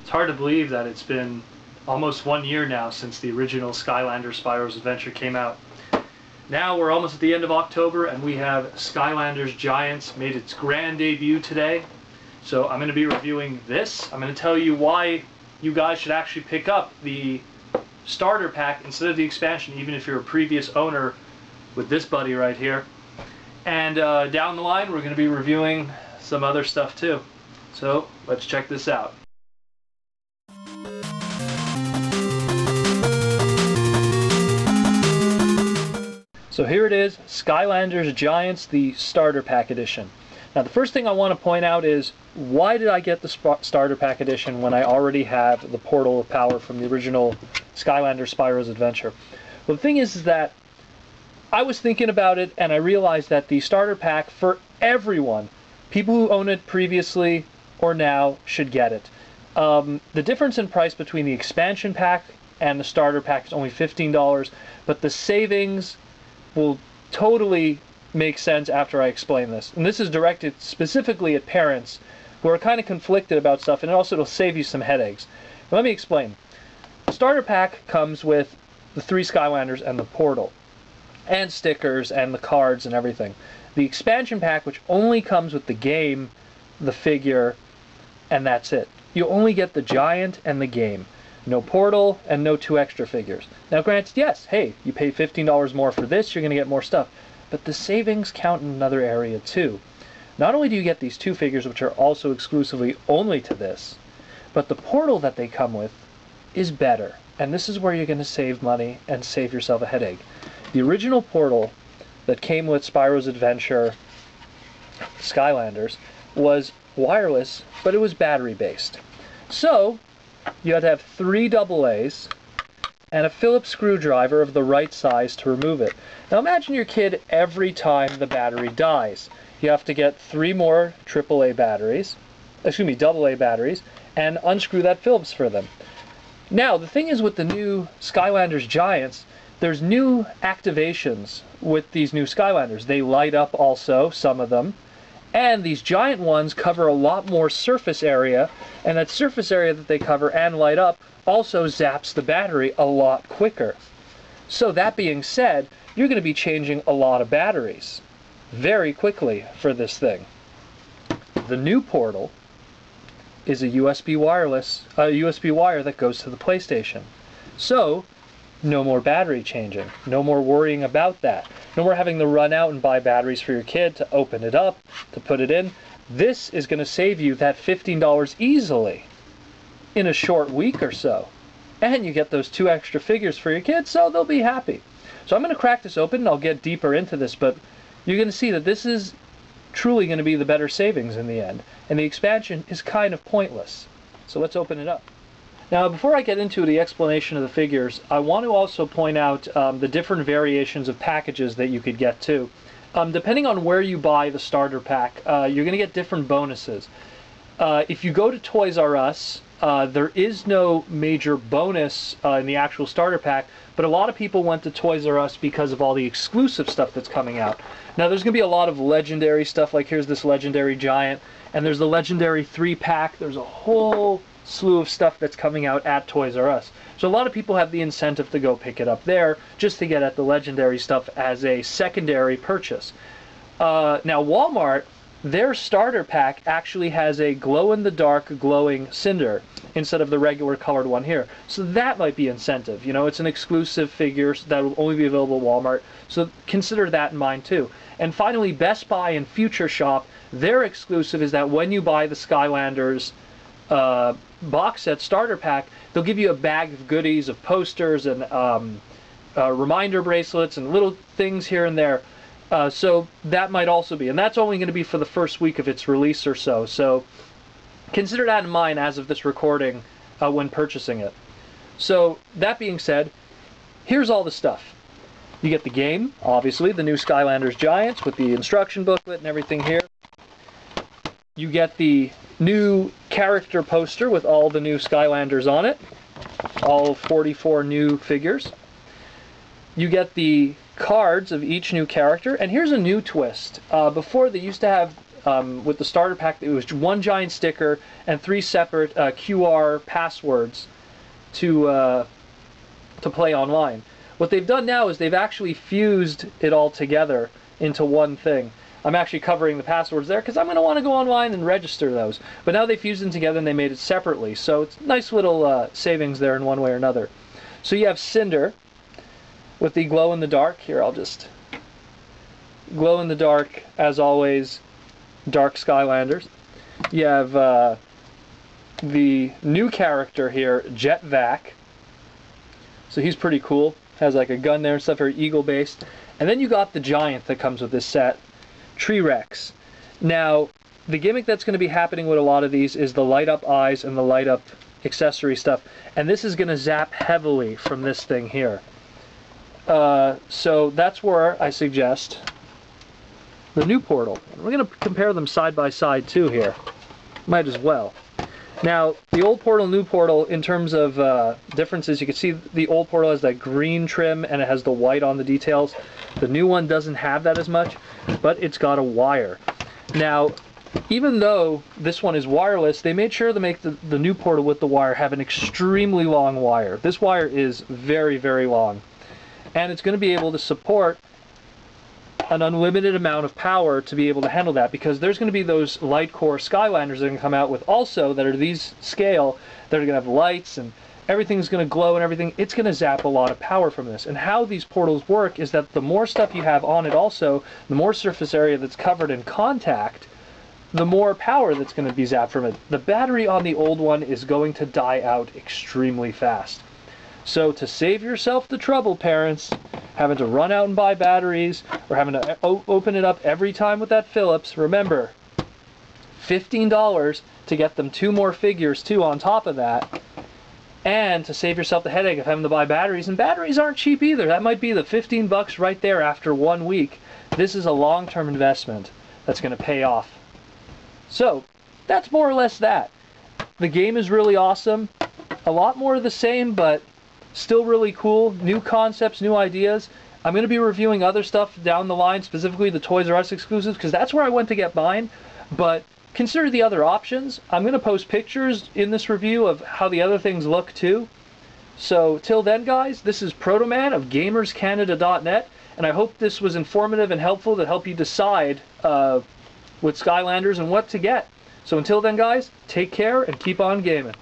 It's hard to believe that it's been almost 1 year now since the original Skylanders Spyro's Adventure came out. Now we're almost at the end of October and we have Skylanders Giants made its grand debut today. So I'm going to be reviewing this. I'm going to tell you why you guys should actually pick up the starter pack instead of the expansion, even if you're a previous owner with this buddy right here. And down the line we're going to be reviewing some other stuff too. So let's check this out. So here it is, Skylanders Giants, the Starter Pack Edition. Now the first thing I want to point out is, why did I get the Starter Pack Edition when I already have the Portal of Power from the original Skylanders Spyro's Adventure? Well, the thing is that I was thinking about it and I realized that the Starter Pack, for everyone, people who own it previously or now, should get it. The difference in price between the expansion pack and the starter pack is only $15, but the savings will totally make sense after I explain this. And this is directed specifically at parents who are kind of conflicted about stuff, and also it'll save you some headaches. But let me explain. The starter pack comes with the 3 Skylanders and the portal, and stickers and the cards and everything. The expansion pack, which only comes with the game, the figure, and that's it. You only get the giant and the game. No portal, and no 2 extra figures. Now granted, yes, hey, you pay $15 more for this, you're going to get more stuff. But the savings count in another area too. Not only do you get these 2 figures, which are also exclusively only to this, but the portal that they come with is better. And this is where you're going to save money and save yourself a headache. The original portal that came with Spyro's Adventure Skylanders was wireless, but it was battery based. So you had to have 3 AA's and a Phillips screwdriver of the right size to remove it. Now imagine your kid, every time the battery dies, you have to get 3 more AA batteries, AA batteries, and unscrew that Phillips for them. Now the thing is, with the new Skylanders Giants, there's new activations with these new Skylanders. They light up also, some of them. And these giant ones cover a lot more surface area, and that surface area that they cover and light up also zaps the battery a lot quicker. So that being said, you're going to be changing a lot of batteries very quickly for this thing. The new portal is a USB wire that goes to the PlayStation. So no more battery changing, no more worrying about that. No more having to run out and buy batteries for your kid to open it up, to put it in. This is going to save you that $15 easily in a short week or so. And you get those 2 extra figures for your kids, so they'll be happy. So I'm going to crack this open and I'll get deeper into this, but you're going to see that this is truly going to be the better savings in the end. And the expansion is kind of pointless. So let's open it up. Now, before I get into the explanation of the figures, I want to also point out the different variations of packages that you could get too. Depending on where you buy the starter pack, you're going to get different bonuses. If you go to Toys R Us, there is no major bonus in the actual starter pack, but a lot of people went to Toys R Us because of all the exclusive stuff that's coming out. Now, there's going to be a lot of legendary stuff, like here's this legendary giant, and there's the legendary 3-pack. There's a whole slew of stuff that's coming out at Toys R Us. So a lot of people have the incentive to go pick it up there just to get at the legendary stuff as a secondary purchase. Now Walmart, their starter pack actually has a glow-in-the-dark glowing Cynder instead of the regular colored one here. So that might be incentive. You know, it's an exclusive figure that will only be available at Walmart. So consider that in mind too. And finally, Best Buy and Future Shop, their exclusive is that when you buy the Skylanders box set starter pack, they'll give you a bag of goodies, of posters and reminder bracelets and little things here and there. So that might also be, and that's only going to be for the first week of its release or so. So consider that in mind as of this recording when purchasing it. So that being said, here's all the stuff. You get the game, obviously, the new Skylanders Giants with the instruction booklet and everything here. You get the new character poster with all the new Skylanders on it, all 44 new figures. You get the cards of each new character, and here's a new twist. Before, they used to have with the starter pack, it was one giant sticker and 3 separate QR passwords to play online. What they've done now is they've actually fused it all together into one thing. I'm actually covering the passwords there because I'm going to want to go online and register those. But now they fused them together and they made it separately. So it's nice little savings there in one way or another. So you have Cynder with the glow-in-the-dark. Here, I'll just... glow-in-the-dark, as always, dark Skylanders. You have the new character here, Jet-Vac. So he's pretty cool. Has like a gun there and stuff, very eagle-based. And then you got the giant that comes with this set, T-Rex. Now, the gimmick that's going to be happening with a lot of these is the light-up eyes and the light-up accessory stuff. And this is going to zap heavily from this thing here. So that's where I suggest the new portal. We're going to compare them side by side too here. Might as well. Now, the old portal, new portal, in terms of differences, you can see the old portal has that green trim and it has the white on the details. The new one doesn't have that as much, but it's got a wire. Now, even though this one is wireless, they made sure to make the new portal with the wire have an extremely long wire. This wire is very, very long. And it's going to be able to support an unlimited amount of power to be able to handle that, because there's going to be those light core Skylanders that are going to come out with also that are these scale that are going to have lights and everything's going to glow and everything. It's going to zap a lot of power from this. And how these portals work is that the more stuff you have on it also, the more surface area that's covered in contact, the more power that's going to be zapped from it. The battery on the old one is going to die out extremely fast. So to save yourself the trouble, parents, having to run out and buy batteries or having to open it up every time with that Phillips, remember, $15 to get them 2 more figures too on top of that, and to save yourself the headache of having to buy batteries. And batteries aren't cheap either. That might be the 15 bucks right there after 1 week. This is a long-term investment that's going to pay off. So that's more or less that. The game is really awesome. A lot more of the same, but still really cool. New concepts, new ideas. I'm going to be reviewing other stuff down the line, specifically the Toys R Us exclusives, because that's where I went to get mine. But consider the other options. I'm going to post pictures in this review of how the other things look too. So till then, guys, this is Protoman of GamersCanada.net, and I hope this was informative and helpful to help you decide with Skylanders and what to get. So until then, guys, take care and keep on gaming.